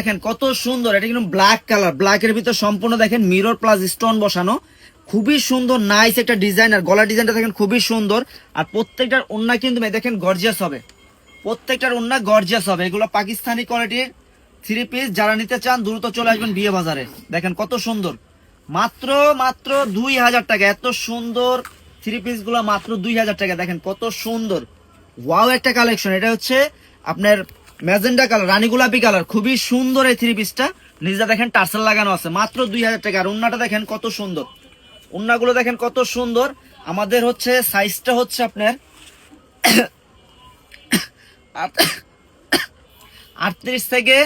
দেখেন কত সুন্দর, এটা কিন্তু ব্ল্যাক কালার, ব্ল্যাকের ভিতর সম্পূর্ণ দেখেন মিরর প্লাস স্টোন বসানো, খুবই সুন্দর নাইস একটা ডিজাইন। আর গলা ডিজাইনটা দেখেন খুবই সুন্দর। আর প্রত্যেকটার ওন্না কিন্তু দেখেন গর্জিয়াস হবে, প্রত্যেকটার ওন্না গর্জিয়াস হবে। এগুলো পাকিস্তানি কোয়ালিটির থ্রি পিস, যারা নিতে চান দ্রুত চলে আসবেন বিয়ে বাজারে। দেখেন কত সুন্দর, মাত্র মাত্র 2000 টাকা। এত সুন্দর থ্রি পিস গুলো মাত্র 2000 টাকা। দেখেন কত সুন্দর, ওয়াও একটা কালেকশন। এটা হচ্ছে আপনার ম্যাজেন্ডা কালার, রানী গোলাপি কালার, খুবই সুন্দর এই থ্রি পিসটা। নিজে দেখেন টার্সেল লাগানো আছে, মাত্র 2000 টাকা। আর ওন্নাটা দেখেন কত সুন্দর, ওন্নাগুলো দেখেন কত সুন্দর। আমাদের হচ্ছে সাইজটা হচ্ছে আপনার 38 থেকে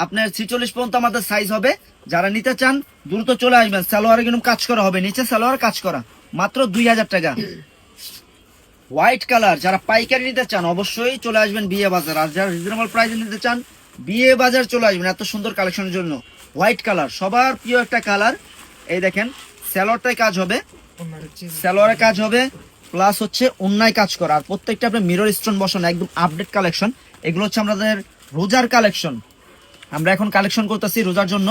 আপনার 46 পর্যন্ত আমাদের সাইজ হবে। যারা নিতে চান দ্রুত চলে আসবেন। সালোয়ারে কিন্তু কাজ করা হবে, নিচে সালোয়ার কাজ করা, মাত্র 2000 টাকা। হোয়াইট কালার, যারা পাইকারি নিতে চান অবশ্যই চলে আসবেন বিয়ে বাজার। আর যারা রিজনেবল প্রাইসে নিতে চান বিয়ে বাজার চলে আসবেন এত সুন্দর কালেকশনের জন্য। হোয়াইট কালার সবার প্রিয় একটা কালার। এই দেখেন সালোয়ারটাই কাজ হবে, সালোয়ারে কাজ হবে প্লাস হচ্ছে অন্যায় কাজ করা। আর প্রত্যেকটা আপনার মিরর স্টোন বসানো, একদম আপডেট কালেকশন। এগুলো হচ্ছে আমাদের রোজার কালেকশন, আমরা এখন কালেকশন করতেছি রোজার জন্য।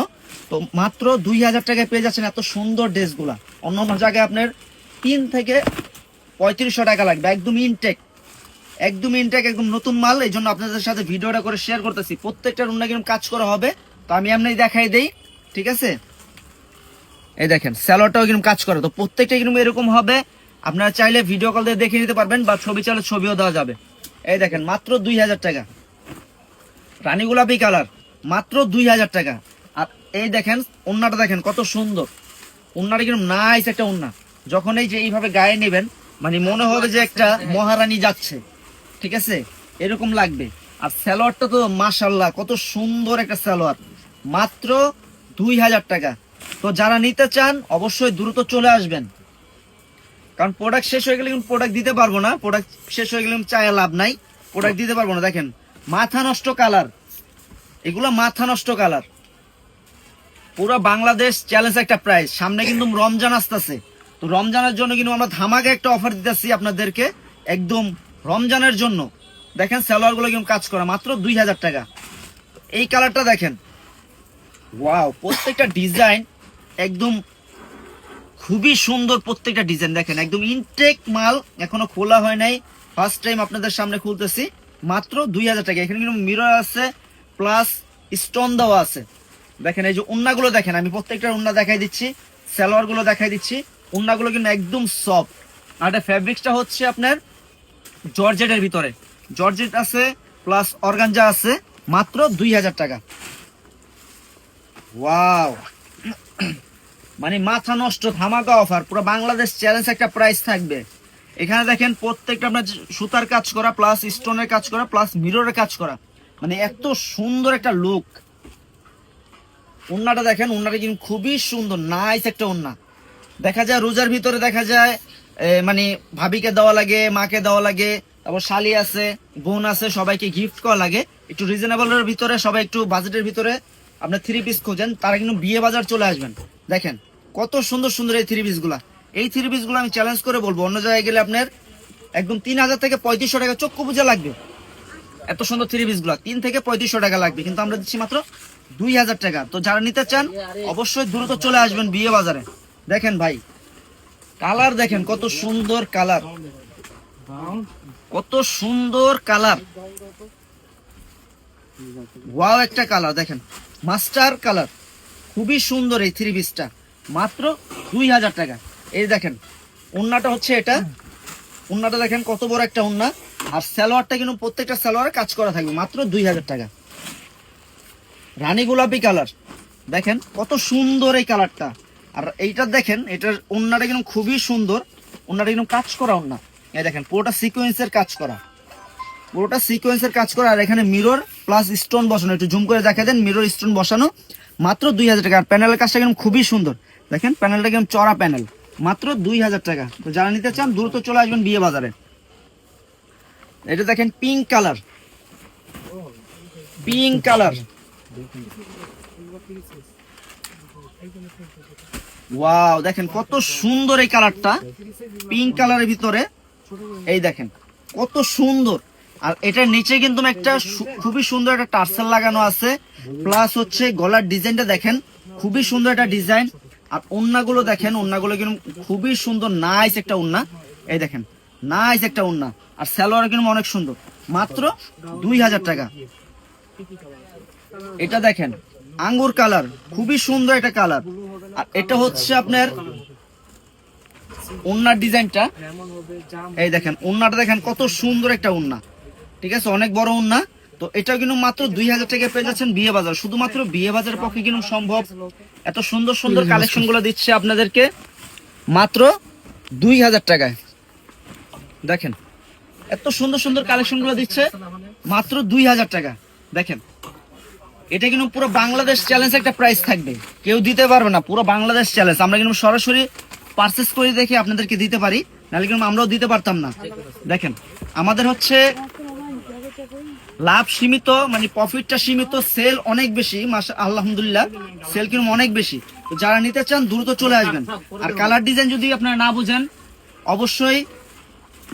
তো মাত্র 2000 টাকায় পেয়ে যাচ্ছেন এত সুন্দর ড্রেসগুলা। অন্য অন্য জায়গায় আপনার 3 থেকে 3500 টাকা লাগবে। একদম ইনটেক, একদম ইনটেক, একদম নতুন মাল। এই জন্য আপনাদের সাথে ভিডিওটা করে শেয়ার করতেছি। প্রত্যেকটার অন্য কিরকম কাজ করা হবে, তো আমি এমনি দেখাই দেই, ঠিক আছে। এই দেখেন স্যালোয়ারটাও কিরকম কাজ করে, তো প্রত্যেকটা কিরকম এরকম হবে। আপনারা চাইলে ভিডিও কল দিয়ে দেখে নিতে পারবেন, বা ছবি চাইলে ছবিও দেওয়া যাবে। এই দেখেন মাত্র 2000 টাকা, রানী গোলাপি কালার, মাত্র 2000 টাকা। আর এই দেখেন ওন্নাটা দেখেন কত সুন্দর, ওন্নাটা কিরকম নাইস একটা ওন্না। যখন এই যে এইভাবে গায়ে নেবেন মানে মনে হবে যে একটা মহারানী যাচ্ছে, ঠিক আছে, এরকম লাগবে। আর সালোয়ারটা তো মাশাল্লাহ কত সুন্দর একটা সালোয়ার, মাত্র 2000 টাকা। তো যারা নিতে চান অবশ্যই দ্রুত চলে আসবেন, কারণ প্রোডাক্ট শেষ হয়ে গেলে কিন্তু প্রোডাক্ট দিতে পারবো না। প্রোডাক্ট শেষ হয়ে গেলে চায় লাভ নাই, প্রোডাক্ট দিতে পারবো না। দেখেন মাথা নষ্ট কালার, এগুলো মাথা নষ্ট কালার। পুরো বাংলাদেশ চ্যালেঞ্জ একটা প্রাইস। সামনে কিন্তু রমজান আসতেছে, তো রমজানের জন্য কিন্তু আমরা ধামাকা একটা অফার দিতেছি আপনাদেরকে, একদম রমজানের জন্য। দেখেন সালোয়ার গুলো কিন্তু কাজ করা, মাত্র 2000 টাকা। এই কালারটা দেখেন, ওয়াও, প্রত্যেকটা ডিজাইন একদম খুবই সুন্দর। প্রত্যেকটা ডিজাইন দেখেন একদম ইনটেক মাল, এখনো খোলা হয় নাই, ফার্স্ট টাইম আপনাদের সামনে খুলতেছি। মাত্র 2000 টাকা। এখানে কিন্তু মিরর আছে প্লাস স্টোন দেওয়া আছে। দেখেন এই যে উন্নাগুলো দেখেন, আমি প্রত্যেকটা উন্না দেখাই দিচ্ছি, সালোয়ার গুলো দেখাই দিচ্ছি। উন্নাগুলো কিন্তু একদম সফট। আর এটা ফ্যাব্রিক্সটা হচ্ছে আপনার জর্জেটের ভিতরে, জর্জেট আছে প্লাস অর্গানজা আছে, মাত্র 2000 টাকা। ওয়াও, মানে মাথা নষ্ট ধামাকা অফার, পুরো বাংলাদেশ চ্যালেঞ্জ একটা প্রাইস থাকবে। এখানে দেখেন প্রত্যেকটা আপনার সুতার কাজ করা প্লাস স্টোনের কাজ করা প্লাস মিররের কাজ করা, মানে এত সুন্দর একটা লুক। ওন্নাটা দেখেন, ওন্নাটা কিন্তু খুবই সুন্দর নাইস একটা ওন্না। দেখা যায় রোজার ভিতরে দেখা যায় মানে ভাবিকে দেওয়া লাগে, মাকে দেওয়া লাগে, তারপর শালি আছে, বোন আছে, সবাইকে গিফট করা লাগে। একটু রিজনেবলের ভিতরে, সবাই একটু বাজেটের ভিতরে আপনার থ্রি পিস খোঁজেন, তারা কিন্তু বিয়ে বাজার চলে আসবেন। দেখেন কত সুন্দর সুন্দর এই থ্রি পিস গুলা। এই থ্রি পিস গুলো আমি চ্যালেঞ্জ করে বলবো অন্য জায়গায় গেলে আপনার একদম 3000 থেকে 3500 টাকা চক্ষু পূজা লাগবে। এত সুন্দর থ্রি পিস গুলা 3 থেকে 3500 টাকা লাগবে, কিন্তু আমরা দিচ্ছি মাত্র 2000 টাকা। তো যারা নিতে চান অবশ্যই দ্রুত চলে আসবেন বিয়ে বাজারে। দেখেন ভাই কালার দেখেন কত সুন্দর কালার, কত সুন্দর কালার, ওয়াও একটা কালার। দেখেন মাস্টার কালার, খুবই সুন্দর এই থ্রি পিসটা, মাত্র 2000 টাকা। এই দেখেন ওন্নাটা হচ্ছে এটা, ওন্নাটা দেখেন কত বড় একটা ওন্না। আর সালোয়ারটা কিন্তু প্রত্যেকটা সালোয়ারে কাজ করা থাকবে, মাত্র 2000 টাকা। রানী গোলাপি কালার, দেখেন কত সুন্দর এই কালারটা। আর এইটা দেখেন, এটার ওন্নাটা কিন্তু খুবই সুন্দর, ওন্নাটা কিন্তু কাজ করা ওন্না। এই দেখেন পুরোটা সিকোয়েন্সের কাজ করা, পুরোটা সিকোয়েন্সের কাজ করা। আর এখানে মিরর প্লাস স্টোন বসানো, একটু জুম করে দেখা দেন, মিরর স্টোন বসানো, মাত্র 2000 টাকা। আর প্যানেলের কাজটা কিন্তু খুবই সুন্দর, দেখেন প্যানেলটা কিন্তু চড়া প্যানেল, মাত্র 2000 টাকা। তো যারা নিতে চান দ্রুত চলে আসবেন বিয়ে বাজারে। এটা দেখেন pink colour, pink colour, wow, দেখেন কত সুন্দর এই কালারটা, পিঙ্ক কালারের ভিতরে। এই দেখেন কত সুন্দর, আর এটার নিচে কিন্তু একটা খুবই সুন্দর একটা টার্সেল লাগানো আছে, প্লাস হচ্ছে গলার ডিজাইনটা দেখেন খুবই সুন্দর একটা ডিজাইন। আর ওন্নাগুলো দেখেন, ওন্নাগুলো কিন্তু খুবই সুন্দর, নাইস একটা ওন্না, এই দেখেন নাইস একটা ওন্না। আর সালোয়ার কিন্তু অনেক সুন্দর, মাত্র 2000 টাকা। এটা দেখেন আঙ্গুর কালার, খুবই সুন্দর একটা কালার। আর এটা হচ্ছে আপনার ওন্নার ডিজাইনটা, এই দেখেন ওন্নাটা দেখেন কত সুন্দর একটা ওন্না, ঠিক আছে, অনেক বড় ওন্না। তো এটা কিন্তু মাত্র 2000 টাকা পেয়ে যাচ্ছেন বিয়ে বাজার। শুধুমাত্র বিয়ে বাজারের পক্ষে কিন্তু সম্ভব, এত সুন্দর সুন্দর কালেকশন গুলো দিচ্ছে আপনাদেরকে মাত্র 2000 টাকায়। দেখেন এত সুন্দর সুন্দর কালেকশন গুলো দিচ্ছে মাত্র 2000 টাকা। দেখেন এটা কিন্তু পুরো বাংলাদেশ চ্যালেঞ্জ একটা প্রাইস থাকবে, কেউ দিতে পারবে না, পুরো বাংলাদেশ চ্যালেঞ্জ। আমরা কিন্তু সরাসরি পারচেস করে দেখে আপনাদেরকে দিতে পারি, নাহলে কিন্তু আমরাও দিতে পারতাম না। দেখেন আমাদের হচ্ছে লাভ সীমিত, মানে প্রফিটটা সীমিত, সেল অনেক বেশি, আলহামদুলিল্লাহ সেল কিন্তু অনেক বেশি। তো যারা নিতে চান দ্রুত চলে আসবেন। আর কালার ডিজাইন যদি আপনারা না বুঝেন অবশ্যই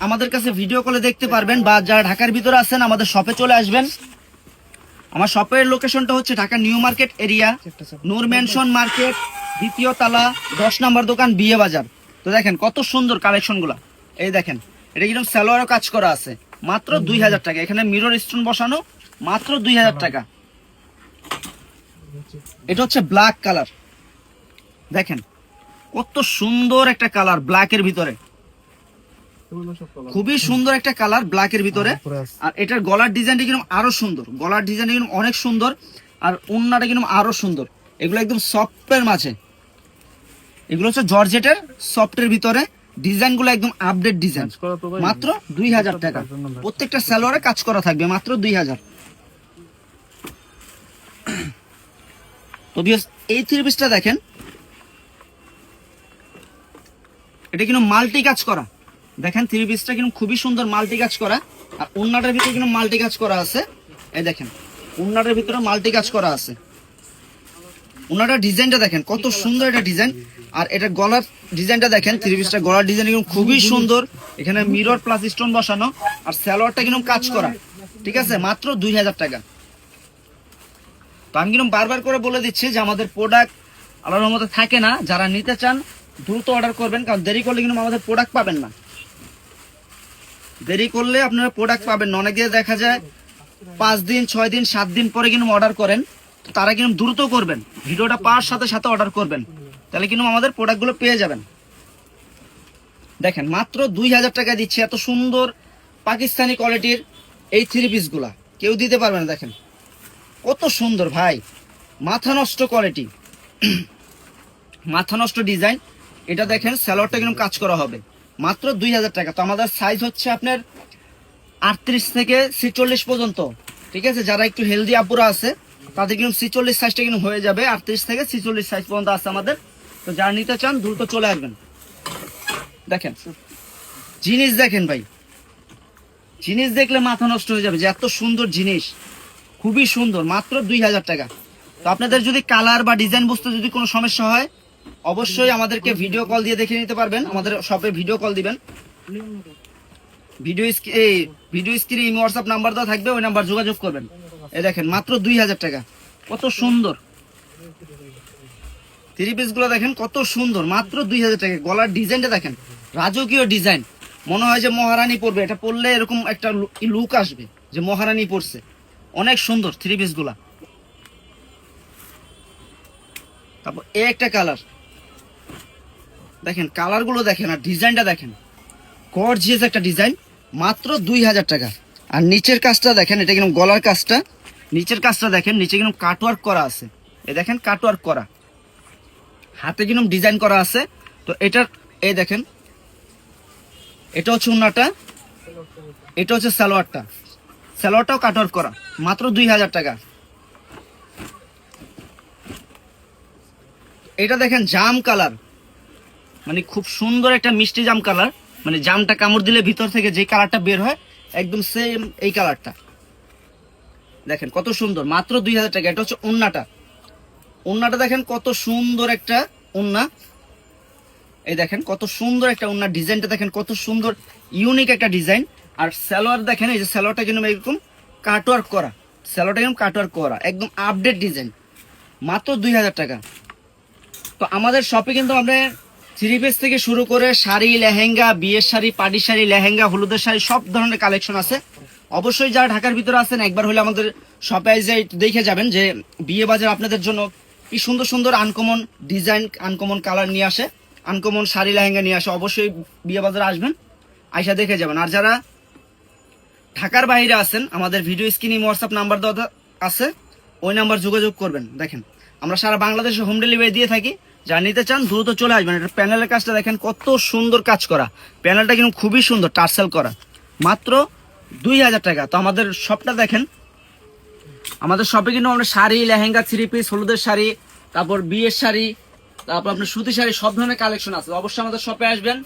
আমাদের কাছে ভিডিও কলে দেখতে পারবেন, বা যারা ঢাকার ভিতরে আছেন আমাদের শপে চলে আসবেন। আমার শপের লোকেশনটা হচ্ছে ঢাকা নিউ মার্কেট এরিয়া, নূর ম্যানশন মার্কেট, দ্বিতীয় তালা, 10 নম্বর দোকান, বিয়ে বাজার। তো দেখেন কত সুন্দর কালেকশন গুলা, এই দেখেন এটা কিন্তু সালোয়ারও কাজ করা আছে মাত্র 2000 টাকা। এখানে মিরর স্টোন বসানো মাত্র 2000 টাকা। এটা হচ্ছে ব্ল্যাক কালার, দেখেন কত সুন্দর একটা কালার ব্ল্যাকের ভিতরে, খুবই সুন্দর একটা কালার ব্ল্যাকের ভিতরে। আর এটার গলার ডিজাইনটা কিন্তু আরো সুন্দর, গলার ডিজাইনটা কিন্তু অনেক সুন্দর। আর ওন্নাটা কিন্তু আরো সুন্দর, এগুলো একদম সফটের মাঝে, এগুলো হচ্ছে জর্জেটের সফটের ভিতরে, ডিজাইন গুলো একদম আপডেট ডিজাইন, মাত্র 2000 টাকা। প্রত্যেকটা সালোয়ারে কাজ করা থাকবে মাত্র 2000। তো এই থ্রি পিসটা দেখেন, এটা কিন্তু মাল্টি কাজ করা, দেখেন থ্রি পিসটা কিন্তু খুবই সুন্দর মাল্টি কাজ করা। আর ওন্নাটার ভিতরে কিন্তু মাল্টি কাজ করা আছে, এই দেখেন ওন্নাটার ভিতরে মাল্টি কাজ করা আছে। ওন্নাটার ডিজাইনটা দেখেন কত সুন্দর একটা ডিজাইন। আর এটা গলার ডিজাইনটা দেখেন, থ্রি পিসটা গলার ডিজাইন কিন্তু খুবই সুন্দর, এখানে মিরর প্লাস স্টোন বসানো। আর সালোয়ারটা কিন্তু কাজ করা, ঠিক আছে, মাত্র 2000 টাকা। তো আমি কিন্তু বারবার করে বলে দিচ্ছি যে আমাদের প্রোডাক্ট আল্লাহর রহমতে থাকে না, যারা নিতে চান দ্রুত অর্ডার করবেন, কারণ দেরি করলে কিন্তু আমাদের প্রোডাক্ট পাবেন না, দেরি করলে আপনারা প্রোডাক্ট পাবেন না। অনেকে দেখা যায় 5 দিন 6 দিন 7 দিন পরে কিন্তু অর্ডার করেন, তো তারা কিন্তু দ্রুত করবেন, ভিডিওটা পাওয়ার সাথে সাথে অর্ডার করবেন, তাহলে কিন্তু আমাদের প্রোডাক্টগুলো পেয়ে যাবেন। দেখেন মাত্র 2000 টাকা দিচ্ছে এত সুন্দর পাকিস্তানি কোয়ালিটির এই থ্রি পিস গুলা, কেউ দিতে পারবে না। দেখেন কত সুন্দর ভাই, মাথা নষ্ট কোয়ালিটি, মাথা নষ্ট ডিজাইন। এটা দেখেন সালোয়ারটা কিন্তু কাজ করা হবে মাত্র 2000 টাকা। তো আমাদের সাইজ হচ্ছে আপনার 38 থেকে 46 পর্যন্ত, ঠিক আছে। যারা একটু হেলদি আপুরা আছে তাদের কিন্তু 46 সাইজটা কিন্তু হয়ে যাবে, 38 থেকে 46 সাইজ পর্যন্ত আছে আমাদের। তো যারা নিতে চান দ্রুত চলে আসবেন। দেখেন জিনিস দেখেন ভাই, জিনিস দেখলে মাথা নষ্ট হয়ে যাবে যে এত সুন্দর জিনিস, খুবই সুন্দর, মাত্র 2000 টাকা। তো আপনাদের যদি কালার বা ডিজাইন বুঝতে যদি কোনো সমস্যা হয় অবশ্যই আমাদেরকে ভিডিও কল দিয়ে দেখে নিতে পারবেন, আমাদের শপে ভিডিও কল দিবেন, ভিডিও স্ক্রিনে ইমো হোয়াটসঅ্যাপ নাম্বার দেওয়া থাকবে, ওই নাম্বার যোগাযোগ করবেন। এই দেখেন মাত্র 2000 টাকা, কত সুন্দর থ্রি পিস গুলো দেখেন কত সুন্দর, মাত্র 2000 টাকা। গলার ডিজাইনটা দেখেন, রাজকীয় ডিজাইন, মনে হয় যে মহারানী পরবে, এটা পরলে এরকম একটা লুক আসবে যে মহারানী পরছে, অনেক সুন্দর থ্রি পিস গুলা। তারপর এই একটা কালার দেখেন, কালার গুলো দেখেন আর ডিজাইনটা দেখেন, গর্জিয়াস একটা ডিজাইন, মাত্র 2000 টাকা। আর নিচের কাজটা দেখেন, এটা কিন্তু গলার কাজটা, নিচের কাজটা দেখেন, নিচে কিন্তু কাটওয়ার্ক করা আছে, এই দেখেন কাটওয়ার্ক করা, হাতে কিন্তু ডিজাইন করা আছে। তো এটার এই দেখেন, এটা হচ্ছে ওন্নাটা, এটা হচ্ছে সালোয়ারটা, সালোয়ারটাও কাটওয়ার্ক করা, মাত্র 2000 টাকা। এটা দেখেন জাম কালার, মানে খুব সুন্দর একটা মিষ্টি জাম কালার, মানে জামটা কামড় দিলে ভিতর থেকে যে কালারটা বের হয় একদম সেম এই কালারটা। দেখেন কত সুন্দর, মাত্র 2000 টাকা। এটা হচ্ছে ওন্নাটা, ওন্নাটা দেখেন কত সুন্দর একটা ওন্না, এই দেখেন কত সুন্দর একটা ওন্না, ডিজাইনটা দেখেন কত সুন্দর, ইউনিক একটা ডিজাইন। আর সালোয়ার দেখেন, এই যে সালোয়ারটা কিন্তু এরকম কাটওয়ার্ক করা, সালোয়ারটা কিন্তু কাটওয়ার্ক করা, একদম আপডেট ডিজাইন, মাত্র 2000 টাকা। তো আমাদের শপে কিন্তু আমরা 3 পিস থেকে শুরু করে শাড়ি, লেহেঙ্গা, বিয়ের শাড়ি, পার্টি শাড়ি, লেহেঙ্গা, হলুদের শাড়ি, সব ধরনের কালেকশন আছে। অবশ্যই যারা ঢাকার ভিতরে আছেন একবার হলে আমাদের শপে এসে দেখে যাবেন যে বিয়ে বাজার আপনাদের জন্য কি সুন্দর সুন্দর আনকমন ডিজাইন, আনকমন কালার নিয়ে আসে, আনকমন শাড়ি লেহেঙ্গা নিয়ে আসে। অবশ্যই বিয়ে বাজারে আসবেন, আইসা দেখে যাবেন। আর যারা ঢাকার বাইরে আছেন, আমাদের ভিডিও স্ক্রিনে হোয়াটসঅ্যাপ নাম্বার দেওয়া আছে, ওই নাম্বার যোগাযোগ করবেন। দেখেন আমরা সারা বাংলাদেশে হোম ডেলিভারি দিয়ে থাকি, যারা নিতে চান দ্রুত চলে আসবেন। এটা প্যানেলের কাজটা দেখেন কত সুন্দর কাজ করা, প্যানেলটা কিন্তু খুবই সুন্দর, টার্সেল করা, মাত্র 2000 টাকা। তো আমাদের শপটা দেখেন, আমাদের শপে কিন্তু আমরা শাড়ি, লেহেঙ্গা, 3 পিস, হলুদের শাড়ি, তারপর বিয়ের শাড়ি, তারপর আপনার সুতি শাড়ি, সব ধরনের কালেকশন আছে। অবশ্যই আমাদের শপে আসবেন,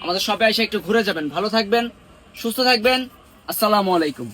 আমাদের শপে এসে একটু ঘুরে যাবেন। ভালো থাকবেন, সুস্থ থাকবেন, আসসালামু আলাইকুম।